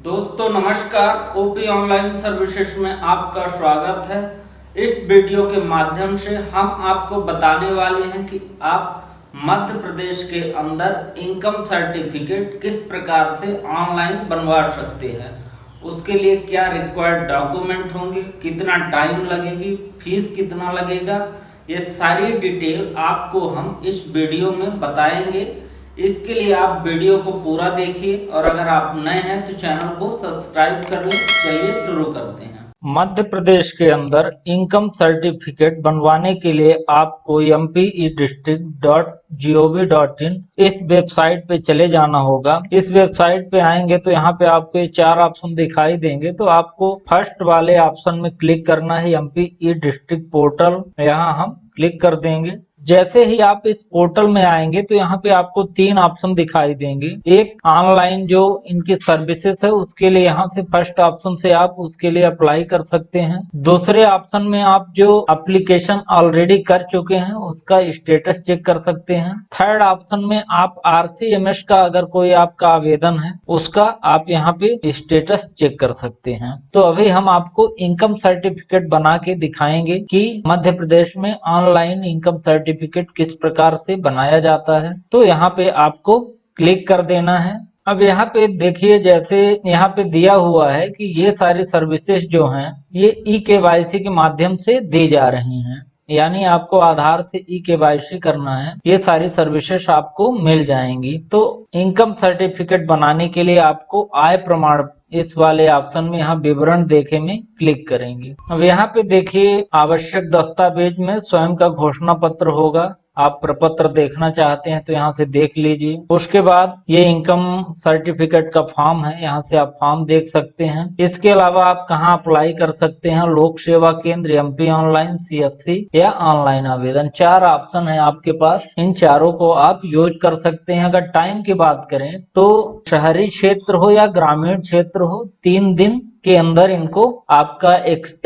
दोस्तों नमस्कार, OP online services में आपका स्वागत है। इस वीडियो के माध्यम से हम आपको बताने वाले हैं कि आप मध्य प्रदेश के अंदर इनकम सर्टिफिकेट किस प्रकार से ऑनलाइन बनवा सकते हैं। उसके लिए क्या रिक्वायर्ड डॉक्यूमेंट होंगे, कितना टाइम लगेगी, फीस कितना लगेगा, ये सारी डिटेल आपको हम इस वीडियो में बताएंगे। इसके लिए आप वीडियो को पूरा देखिए और अगर आप नए हैं तो चैनल को सब्सक्राइब कर लें। चलिए शुरू करते हैं। मध्य प्रदेश के अंदर इनकम सर्टिफिकेट बनवाने के लिए आपको mpe-district.gov.in इस वेबसाइट पे चले जाना होगा। इस वेबसाइट पे आएंगे तो यहाँ पे आपको ये 4 ऑप्शन दिखाई देंगे। तो आपको फर्स्ट वाले ऑप्शन में क्लिक करना है, mpe-district पोर्टल। यहाँ हम क्लिक कर देंगे। जैसे ही आप इस पोर्टल में आएंगे तो यहाँ पे आपको 3 ऑप्शन दिखाई देंगे। एक ऑनलाइन जो इनकी सर्विसेज है उसके लिए यहाँ से फर्स्ट ऑप्शन से आप उसके लिए अप्लाई कर सकते हैं। दूसरे ऑप्शन में आप जो एप्लीकेशन ऑलरेडी कर चुके हैं उसका स्टेटस चेक कर सकते हैं। थर्ड ऑप्शन में आप RCMS का अगर कोई आपका आवेदन है उसका आप यहाँ पे स्टेटस चेक कर सकते हैं। तो अभी हम आपको इनकम सर्टिफिकेट बना के दिखाएंगे कि मध्य प्रदेश में ऑनलाइन इनकम सर्टिफिकेट किस प्रकार से बनाया जाता है। तो यहाँ पे आपको क्लिक कर देना है। अब यहाँ पे देखिए, जैसे यहाँ पे दिया हुआ है कि ये सारी सर्विसेज जो हैं ये eKYC के माध्यम से दी जा रही हैं, यानी आपको आधार से eKYC करना है। ये सारी सर्विसेज आपको मिल जाएंगी। तो इनकम सर्टिफिकेट बनाने के लिए आपको आय प्रमाण इस वाले ऑप्शन में यहाँ विवरण देखे में क्लिक करेंगे। अब यहाँ पे देखिए, आवश्यक दस्तावेज में स्वयं का घोषणा पत्र होगा। आप प्रपत्र देखना चाहते हैं तो यहाँ से देख लीजिए। उसके बाद ये इनकम सर्टिफिकेट का फॉर्म है, यहाँ से आप फॉर्म देख सकते हैं। इसके अलावा आप कहाँ अप्लाई कर सकते हैं, लोक सेवा केंद्र, MP ऑनलाइन, CSC या ऑनलाइन आवेदन। 4 ऑप्शन है आपके पास, इन चारों को आप यूज कर सकते हैं। अगर टाइम की बात करें तो शहरी क्षेत्र हो या ग्रामीण क्षेत्र हो, 3 दिन के अंदर इनको आपका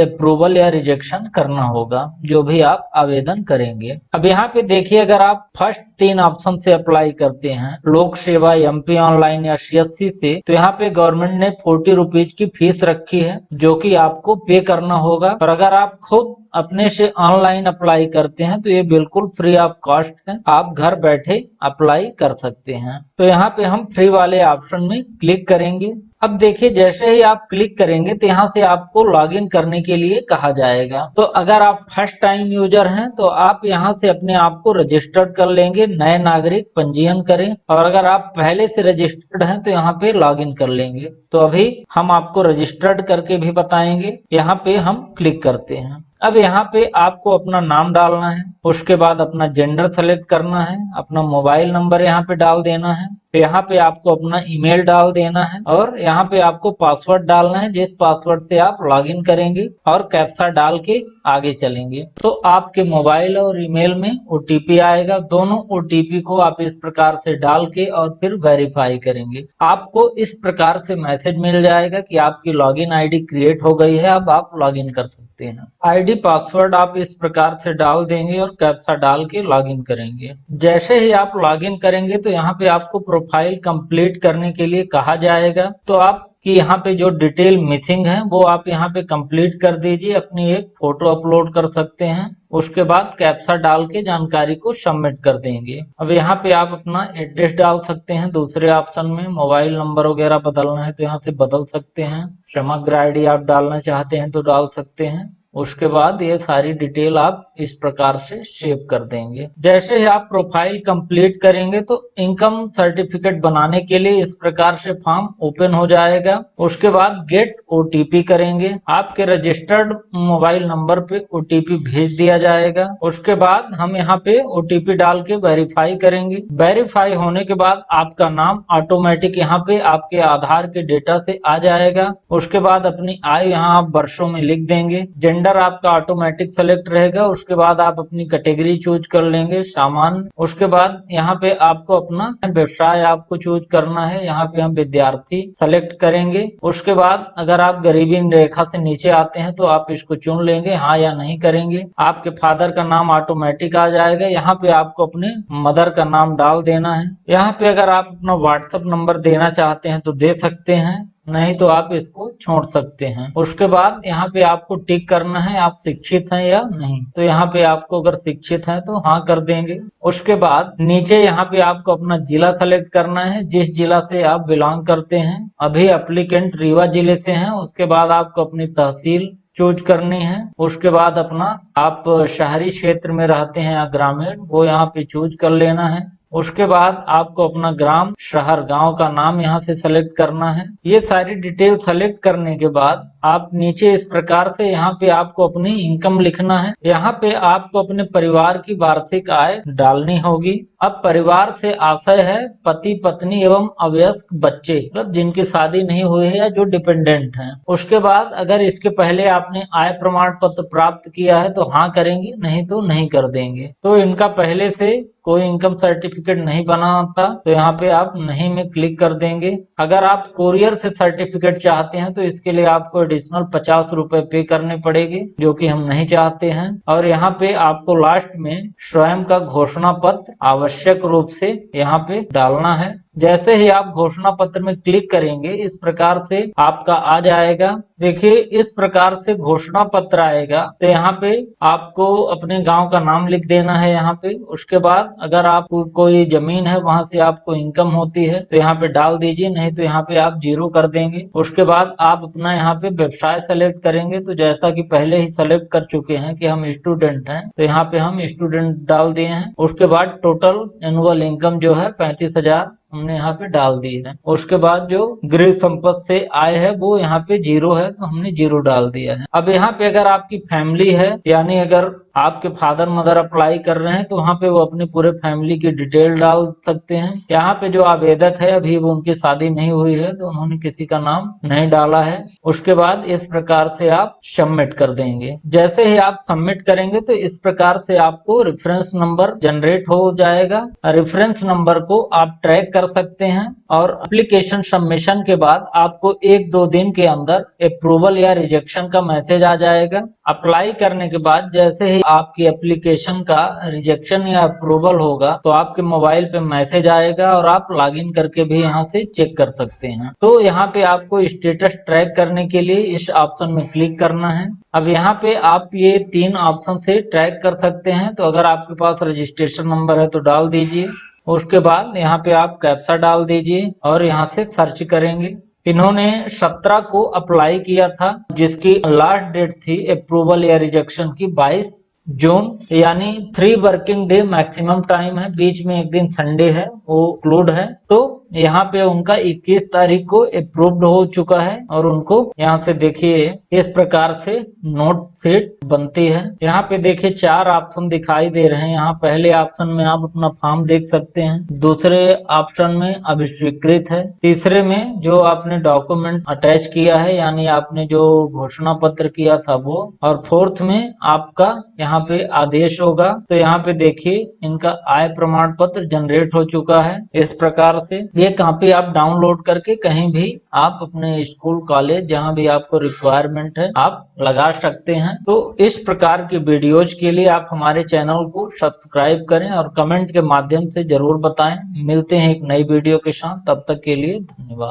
अप्रूवल या रिजेक्शन करना होगा, जो भी आप आवेदन करेंगे। अब यहाँ पे देखिए, अगर आप फर्स्ट 3 ऑप्शन से अप्लाई करते हैं, लोक सेवा, MP ऑनलाइन या CSC से, तो यहाँ पे गवर्नमेंट ने 40 रुपीज की फीस रखी है जो कि आपको पे करना होगा। और अगर आप खुद अपने से ऑनलाइन अप्लाई करते हैं तो ये बिल्कुल फ्री ऑफ कॉस्ट है, आप घर बैठे अप्लाई कर सकते हैं। तो यहाँ पे हम फ्री वाले ऑप्शन में क्लिक करेंगे। अब देखिए, जैसे ही आप क्लिक करेंगे तो यहाँ से आपको लॉगिन करने के लिए कहा जाएगा। तो अगर आप फर्स्ट टाइम यूजर हैं तो आप यहाँ से अपने आप को रजिस्टर्ड कर लेंगे, नए नागरिक पंजीयन करें। और अगर आप पहले से रजिस्टर्ड हैं तो यहाँ पे लॉगिन कर लेंगे। तो अभी हम आपको रजिस्टर्ड करके भी बताएंगे। यहाँ पे हम क्लिक करते हैं। अब यहाँ पे आपको अपना नाम डालना है, उसके बाद अपना जेंडर सेलेक्ट करना है, अपना मोबाइल नंबर यहाँ पे डाल देना है, यहाँ पे आपको अपना ईमेल डाल देना है और यहाँ पे आपको पासवर्ड डालना है, जिस पासवर्ड से आप लॉगिन करेंगे, और कैप्चा डाल के आगे चलेंगे। तो आपके मोबाइल और ईमेल में OTP आएगा। दोनों OTP को आप इस प्रकार से डाल के और फिर वेरीफाई करेंगे। आपको इस प्रकार से मैसेज मिल जाएगा कि आपकी लॉगिन ID क्रिएट हो गई है, अब आप लॉगिन कर सकते हैं। ID पासवर्ड आप इस प्रकार से डाल देंगे और कैप्चा डाल के लॉगिन करेंगे। जैसे ही आप लॉगिन करेंगे तो यहाँ पे आपको प्रोफाइल कंप्लीट करने के लिए कहा जाएगा। तो आप कि यहाँ पे जो डिटेल मिसिंग है वो आप यहाँ पे कंप्लीट कर दीजिए। अपनी एक फोटो अपलोड कर सकते हैं, उसके बाद कैप्चा डाल के जानकारी को सबमिट कर देंगे। अब यहाँ पे आप अपना एड्रेस डाल सकते हैं। दूसरे ऑप्शन में मोबाइल नंबर वगैरह बदलना है तो यहाँ से बदल सकते हैं। समग्र ID आप डालना चाहते हैं तो डाल सकते हैं। उसके बाद ये सारी डिटेल आप इस प्रकार से सेव कर देंगे। जैसे ही आप प्रोफाइल कंप्लीट करेंगे तो इनकम सर्टिफिकेट बनाने के लिए इस प्रकार से फॉर्म ओपन हो जाएगा। उसके बाद गेट OTP करेंगे, आपके रजिस्टर्ड मोबाइल नंबर पे OTP भेज दिया जाएगा। उसके बाद हम यहाँ पे OTP डाल के वेरीफाई करेंगे। वेरीफाई होने के बाद आपका नाम ऑटोमेटिक यहाँ पे आपके आधार के डेटा से आ जाएगा। उसके बाद अपनी आयु यहाँ आप वर्षों में लिख देंगे। जेंडर आपका ऑटोमेटिक सेलेक्ट रहेगा। उसके बाद आप अपनी कैटेगरी चूज कर लेंगे, सामान्य। उसके बाद यहाँ पे आपको अपना व्यवसाय आपको चूज करना है, यहाँ पे हम विद्यार्थी सेलेक्ट करेंगे। उसके बाद अगर आप गरीबी रेखा से नीचे आते हैं तो आप इसको चुन लेंगे, हाँ या नहीं करेंगे। आपके फादर का नाम ऑटोमेटिक आ जाएगा। यहाँ पे आपको अपने मदर का नाम डाल देना है। यहाँ पे अगर आप अपना WhatsApp नंबर देना चाहते हैं तो दे सकते हैं, नहीं तो आप इसको छोड़ सकते हैं। उसके बाद यहाँ पे आपको टिक करना है आप शिक्षित हैं या नहीं। तो यहाँ पे आपको अगर शिक्षित हैं तो हाँ कर देंगे। उसके बाद नीचे यहाँ पे आपको अपना जिला सेलेक्ट करना है, जिस जिला से आप बिलोंग करते हैं। अभी एप्लीकेंट रीवा जिले से हैं। उसके बाद आपको अपनी तहसील चूज करनी है। उसके बाद अपना आप शहरी क्षेत्र में रहते हैं या ग्रामीण, वो यहाँ पे चूज कर लेना है। उसके बाद आपको अपना ग्राम, शहर, गांव का नाम यहाँ से सेलेक्ट करना है। ये सारी डिटेल सेलेक्ट करने के बाद आप नीचे इस प्रकार से यहाँ पे आपको अपनी इनकम लिखना है। यहाँ पे आपको अपने परिवार की वार्षिक आय डालनी होगी। अब परिवार से आशय है पति पत्नी एवं अवयस्क बच्चे, मतलब जिनकी शादी नहीं हुई है या जो डिपेंडेंट हैं। उसके बाद अगर इसके पहले आपने आय प्रमाण पत्र प्राप्त किया है तो हाँ करेंगे, नहीं तो नहीं कर देंगे। तो इनका पहले से कोई इनकम सर्टिफिकेट नहीं बना होता तो यहाँ पे आप नहीं में क्लिक कर देंगे। अगर आप कोरियर से सर्टिफिकेट चाहते हैं तो इसके लिए आपको एडिशनल 50 रुपए पे करने पड़ेंगे, जो कि हम नहीं चाहते हैं। और यहाँ पे आपको लास्ट में स्वयं का घोषणा पत्र आवश्यक रूप से यहाँ पे डालना है। जैसे ही आप घोषणा पत्र में क्लिक करेंगे इस प्रकार से आपका आ जाएगा। देखिए इस प्रकार से घोषणा पत्र आएगा तो यहाँ पे आपको अपने गांव का नाम लिख देना है यहाँ पे। उसके बाद अगर आपको कोई जमीन है वहां से आपको इनकम होती है तो यहाँ पे डाल दीजिए, नहीं तो यहाँ पे आप 0 कर देंगे। उसके बाद आप अपना यहाँ पे व्यवसाय सेलेक्ट करेंगे। तो जैसा कि पहले ही सेलेक्ट कर चुके हैं कि हम स्टूडेंट हैं तो यहाँ पे हम स्टूडेंट डाल दिए हैं। उसके बाद टोटल एनुअल इनकम जो है 35,000 हमने यहाँ पे डाल दी है। उसके बाद जो गृह संपत्ति से आय है वो यहाँ पे 0 है तो हमने 0 डाल दिया है। अब यहाँ पे अगर आपकी फैमिली है, यानी अगर आपके फादर मदर अप्लाई कर रहे हैं तो वहाँ पे वो अपने पूरे फैमिली की डिटेल डाल सकते हैं। यहाँ पे जो आवेदक है अभी वो उनकी शादी नहीं हुई है तो उन्होंने किसी का नाम नहीं डाला है। उसके बाद इस प्रकार से आप सबमिट कर देंगे। जैसे ही आप सबमिट करेंगे तो इस प्रकार से आपको रेफरेंस नंबर जनरेट हो जाएगा। रेफरेंस नंबर को आप ट्रैक कर सकते हैं और एप्लीकेशन सबमिशन के बाद आपको 1-2 दिन के अंदर अप्रूवल या रिजेक्शन का मैसेज आ जाएगा। अप्लाई करने के बाद जैसे ही आपकी एप्लीकेशन का रिजेक्शन या अप्रूवल होगा तो आपके मोबाइल पे मैसेज आएगा और आप लॉगिन करके भी यहाँ से चेक कर सकते हैं। तो यहाँ पे आपको स्टेटस ट्रैक करने के लिए इस ऑप्शन में क्लिक करना है। अब यहाँ पे आप ये 3 ऑप्शन से ट्रैक कर सकते हैं। तो अगर आपके पास रजिस्ट्रेशन नंबर है तो डाल दीजिए। उसके बाद यहाँ पे आप कैप्चा डाल दीजिए और यहाँ से सर्च करेंगे। इन्होंने 17 को अप्लाई किया था जिसकी लास्ट डेट थी अप्रूवल या रिजेक्शन की 22 जून, यानी 3 वर्किंग डे मैक्सिमम टाइम है। बीच में एक दिन संडे है वो इंक्लूड है। तो यहाँ पे उनका 21 तारीख को अप्रूव्ड हो चुका है और उनको यहाँ से देखिए इस प्रकार से नोट शीट बनती है। यहाँ पे देखिए 4 ऑप्शन दिखाई दे रहे हैं। यहाँ पहले ऑप्शन में आप अपना फॉर्म देख सकते हैं, दूसरे ऑप्शन में अभी स्वीकृत है, तीसरे में जो आपने डॉक्यूमेंट अटैच किया है यानी आपने जो घोषणा पत्र किया था वो, और फोर्थ में आपका यहाँ पे आदेश होगा। तो यहाँ पे देखिए इनका आय प्रमाण पत्र जनरेट हो चुका है। इस प्रकार से ये कॉपी आप डाउनलोड करके कहीं भी आप अपने स्कूल कॉलेज जहाँ भी आपको रिक्वायरमेंट है आप लगा सकते हैं। तो इस प्रकार की वीडियोज के लिए आप हमारे चैनल को सब्सक्राइब करें और कमेंट के माध्यम से जरूर बताएं। मिलते हैं एक नई वीडियो के साथ, तब तक के लिए धन्यवाद।